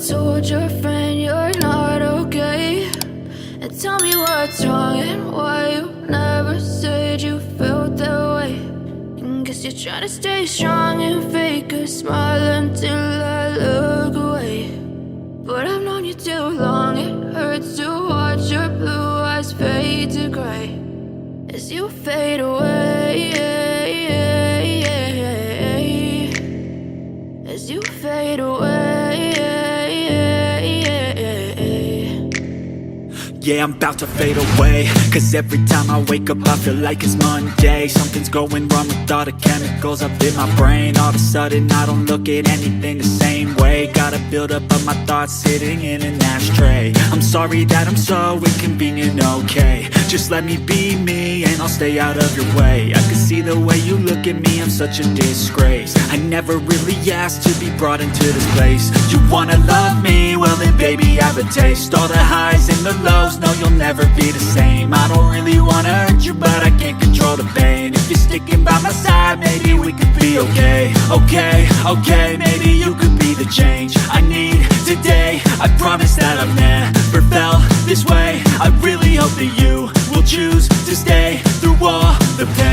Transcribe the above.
told your friend you're not okay? And tell me what's wrong and why you never said you felt that way. And guess you're trying to stay strong and fake a smile until I look away. But I've known you too long, it hurts to watch your blue eyes fade to gray as you fade away, as you fade away. Yeah, I'm about to fade away, cause every time I wake up I feel like it's Monday. Something's going wrong with all the chemicals up in my brain. All of a sudden I don't look at anything the same way. Got a buildup of my thoughts sitting in an ashtray. I'm sorry that I'm so inconvenient, okay? Just let me be me and I'll stay out of your way. I can see the way you look at me, I'm such a disgrace. I never really asked to be brought into this place. You wanna love me? Well then baby I have a taste. All the highs and the lows, no you'll never be the same. I don't really wanna hurt you but I can't control the pain. If you're sticking by my side maybe we could be okay. Okay, maybe you could be the change I need today. I promise that I've never felt this way. I really hope that you will choose to stay through all the pain.